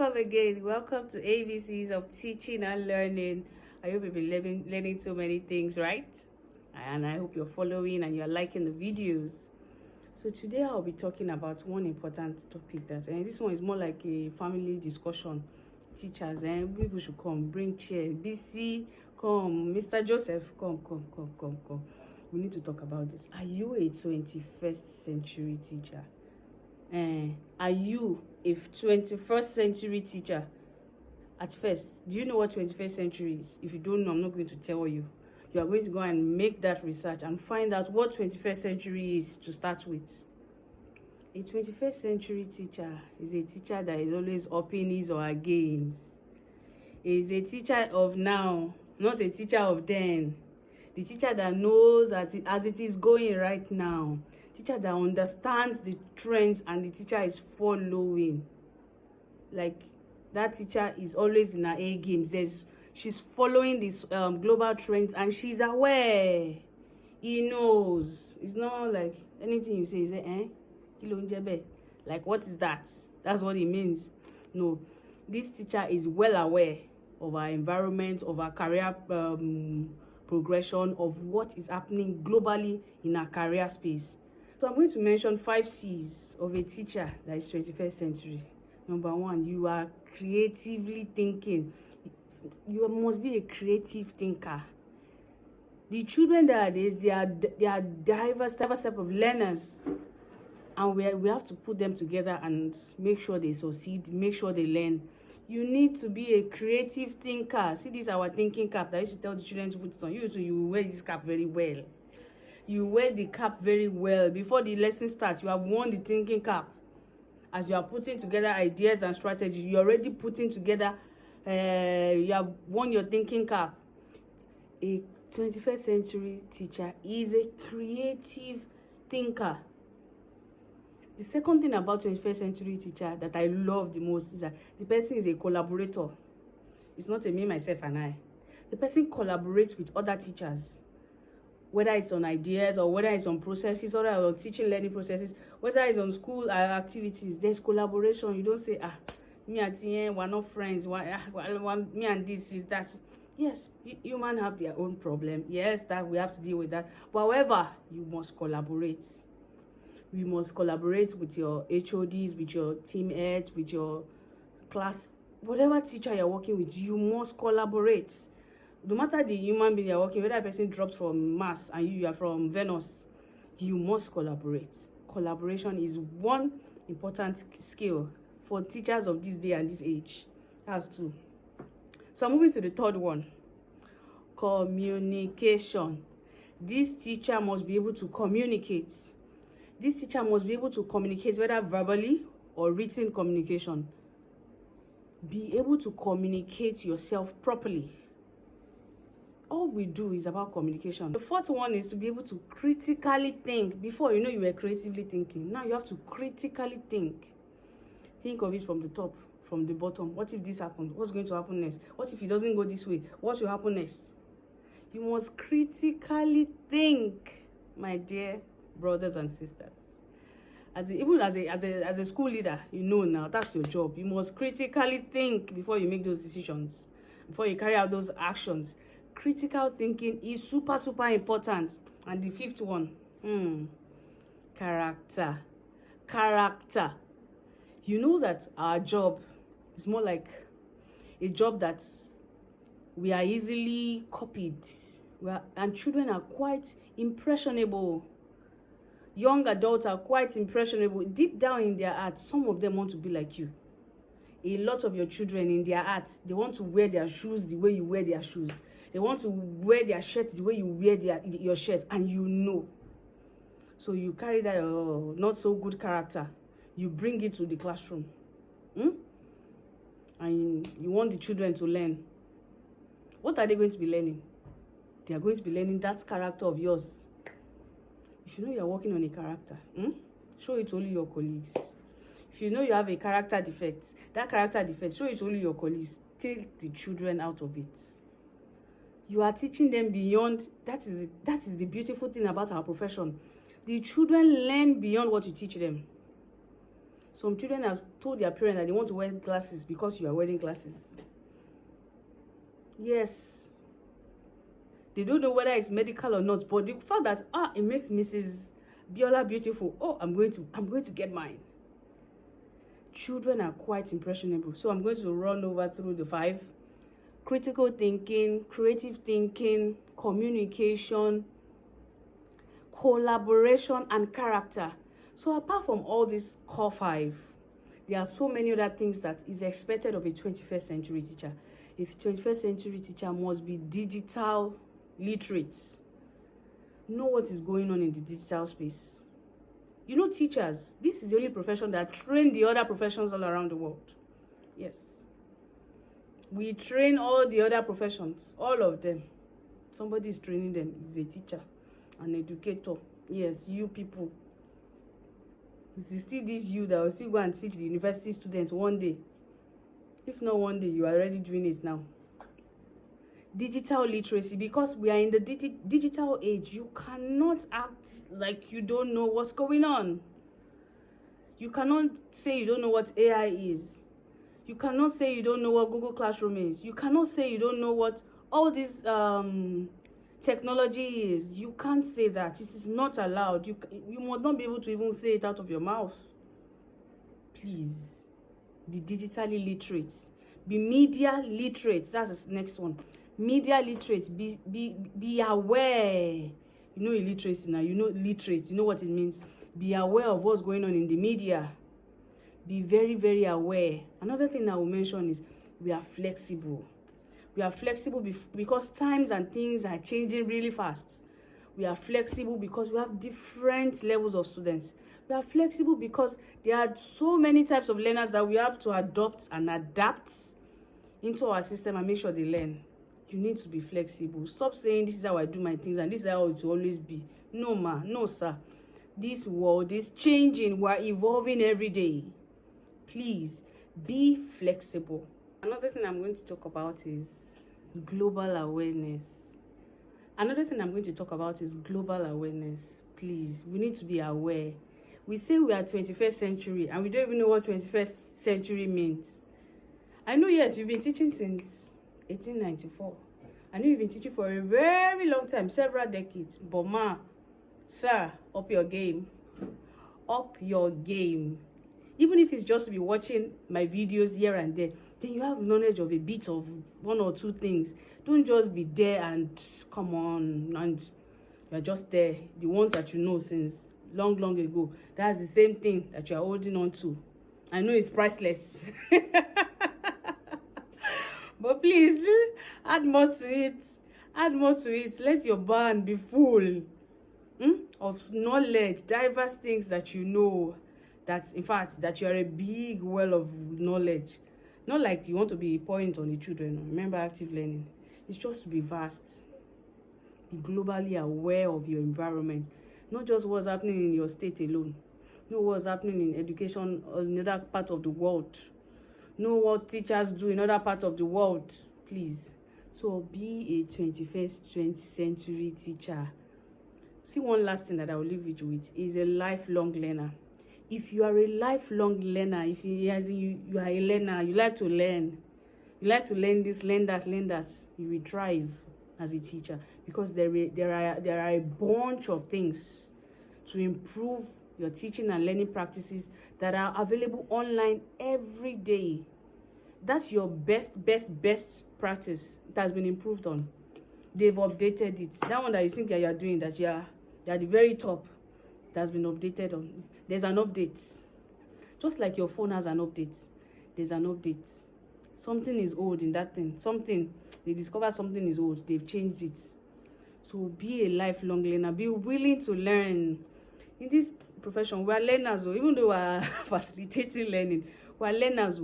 welcome again. Welcome to ABCs of Teaching and Learning. I hope you've been learning so many things, right? And I hope you're following and you're liking the videos. So today I'll be talking about one important topic and this one is more like a family discussion. Teachers and people should come, bring chair. BC, come. Mr. Joseph, come. We need to talk about this. Are you a 21st century teacher? Are you a 21st century teacher? At first, do you know what 21st century is? If you don't know, I'm not going to tell you. You are going to go and make that research and find out what 21st century is to start with. A 21st century teacher is a teacher that is always upping his or her gains. Is a teacher of now, not a teacher of then. The teacher that knows that as it is going right now. Teacher that understands the trends and the teacher is following. Like that teacher is always in her A games. She's following these global trends and she's aware. He knows. It's not like anything you say is like what is that? That's what it means. No, this teacher is well aware of our environment, of our career progression, of what is happening globally in our career space. So I'm going to mention 5 C's of a teacher that is 21st century. Number 1, you are creatively thinking. You must be a creative thinker. The children nowadays, they are diverse type of learners. And we have to put them together and make sure they succeed, make sure they learn. You need to be a creative thinker. See, this is our thinking cap that I used to tell the children to put it on. You wear this cap very well. You wear the cap very well. Before the lesson starts, you have worn the thinking cap. As you are putting together ideas and strategies, you're already putting together, you have worn your thinking cap. A 21st century teacher is a creative thinker. The second thing about 21st century teacher that I love the most is that the person is a collaborator. It's not a me, myself, and I. The person collaborates with other teachers. Whether it's on ideas or whether it's on processes, or on teaching learning processes, whether it's on school activities, there's collaboration. You don't say, me and Tien, we're not friends, me and this is that. Yes, humans have their own problem. Yes, that we have to deal with that. But however, you must collaborate. You must collaborate with your HODs, with your team heads, with your class, whatever teacher you're working with, you must collaborate. No matter the human being you're working, whether a person drops from Mars and you are from Venus, you must collaborate. Collaboration is one important skill for teachers of this day and this age. That's 2. So I'm moving to the 3rd one. Communication. This teacher must be able to communicate. This teacher must be able to communicate, whether verbally or written communication. Be able to communicate yourself properly. All we do is about communication. The 4th one is to be able to critically think. Before, you were creatively thinking. Now you have to critically think. Think of it from the top, from the bottom. What if this happened? What's going to happen next? What if it doesn't go this way? What will happen next? You must critically think, my dear brothers and sisters. Even as a school leader, now that's your job. You must critically think before you make those decisions, before you carry out those actions. Critical thinking is super important. And the 5th one, character. You know that our job is more like a job that we are easily copied. And children are quite impressionable. Young adults are quite impressionable. Deep down in their heart, some of them want to be like you. A lot of your children in their hearts, they want to wear their shoes the way you wear their shoes. They want to wear their shirt the way you wear your shirt, and So you carry that not so good character. You bring it to the classroom. And you want the children to learn. What are they going to be learning? They are going to be learning that character of yours. If you know you're working on a character, show it to only your colleagues. If you know you have a character defect, that character defect, show it to only your colleagues. Take the children out of it. You are teaching them beyond. That is the beautiful thing about our profession. The children learn beyond what you teach them. So Some children have told their parents that they want to wear glasses because you are wearing glasses. Yes. They don't know whether it's medical or not, but the fact that it makes Mrs. Biola beautiful. Oh, I'm going to get mine. Children are quite impressionable. So I'm going to run over through the 5. Critical thinking, creative thinking, communication, collaboration, and character. So apart from all these core 5, there are so many other things that is expected of a 21st century teacher. A 21st century teacher must be digital literate. Know what is going on in the digital space. You know, teachers, this is the only profession that train the other professions all around the world. Yes. We train all the other professions, all of them. Somebody is training them. Is a teacher, an educator. Yes, you people. It is still this you that will still go and teach the university students one day. If not one day, you are already doing it now. Digital literacy, because we are in the digital age. You cannot act like you don't know what's going on. You cannot say you don't know what AI is. You cannot say you don't know what Google Classroom is. You cannot say you don't know what all this technology is. You can't say that. It is not allowed. You must not be able to even say it out of your mouth. Please, be digitally literate. Be media literate. That's the next one. Media literate. Be aware. You know illiteracy now. You know literate. You know what it means. Be aware of what's going on in the media. Be very, very aware. Another thing I will mention is we are flexible. We are flexible because times and things are changing really fast. We are flexible because we have different levels of students. We are flexible because there are so many types of learners that we have to adopt and adapt into our system and make sure they learn. You need to be flexible. Stop saying this is how I do my things and this is how it will always be. No, ma. No, sir. This world is changing. We are evolving every day. Please, be flexible. Another thing I'm going to talk about is global awareness. Please, we need to be aware. We say we are 21st century and we don't even know what 21st century means. I know, yes, you've been teaching since 1894. I know you've been teaching for a very long time, several decades. But ma, sir, up your game. Up your game. Even if it's just to be watching my videos here and there, then you have knowledge of a bit of 1 or 2 things. Don't just be there and come on and you're just there. The ones that you know since long, long ago. That's the same thing that you're holding on to. I know it's priceless. But please, add more to it. Add more to it. Let your barn be full of knowledge, diverse things that you know. That, in fact, that you are a big well of knowledge. Not like you want to be pouring on the children. Remember active learning. It's just to be vast. Be globally aware of your environment. Not just what's happening in your state alone. Know what's happening in education in other part of the world. Know what teachers do in other parts of the world. Please. So be a 20th century teacher. See, one last thing that I will leave you with is a lifelong learner. If you are a lifelong learner, if you are a learner, you like to learn. You like to learn this, learn that, you will thrive as a teacher, because there are a bunch of things to improve your teaching and learning practices that are available online every day. That's your best practice. It has been improved on. They've updated it. That one that you think that you are doing, that you are the very top, it has been updated on. There's an update. Just like your phone has an update, there's an update. Something is old in that thing. They discover something is old. They've changed it. So be a lifelong learner. Be willing to learn. In this profession, we are learners. Even though we are facilitating learning, we are learners.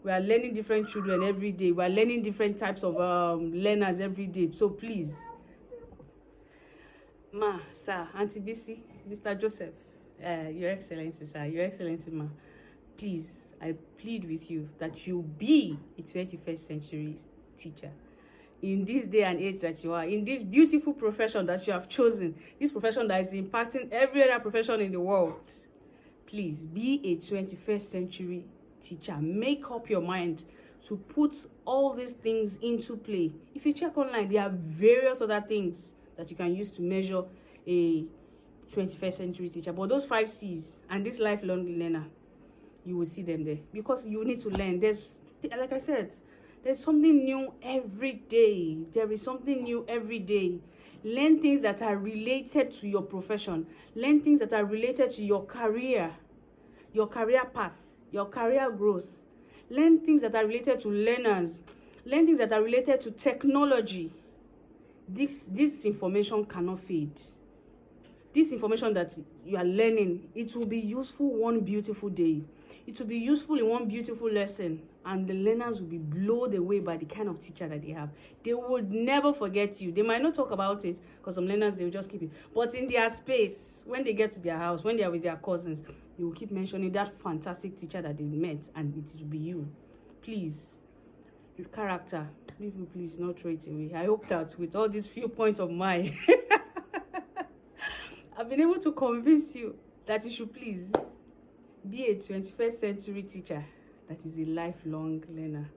We are learning different children every day. We are learning different types of learners every day. So please, ma, sir, Auntie BC, Mr. Joseph, Your Excellency, sir, Your Excellency, ma, please, I plead with you that you be a 21st century teacher. In this day and age that you are, in this beautiful profession that you have chosen, this profession that is impacting every other profession in the world, Please be a 21st century teacher. Make up your mind to put all these things into play. If you check online, there are various other things that you can use to measure a 21st century teacher. But those 5 C's and this lifelong learner, you will see them there, because you need to learn. There's, like I said, there's something new every day. There is something new every day. Learn things that are related to your profession. Learn things that are related to your career path, your career growth. Learn things that are related to learners. Learn things that are related to technology. This information cannot fade. This information that you are learning, it will be useful one beautiful day. It will be useful in one beautiful lesson, and the learners will be blown away by the kind of teacher that they have. They would never forget you. They might not talk about it, because some learners, they will just keep it. But in their space, when they get to their house, when they are with their cousins, they will keep mentioning that fantastic teacher that they met, and it will be you. Please, your character, please not throw it away. I hope that with all these few points of mine, I've been able to convince you that you should please be a 21st century teacher that is a lifelong learner.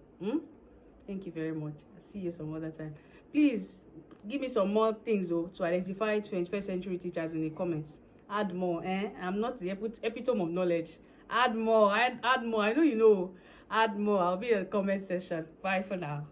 Thank you very much. I'll see you some other time. Please give me some more things though to identify 21st century teachers in the comments. Add more. I'm not the epitome of knowledge. Add more. Add more. I know you know. Add more. I'll be in the comment section. Bye for now.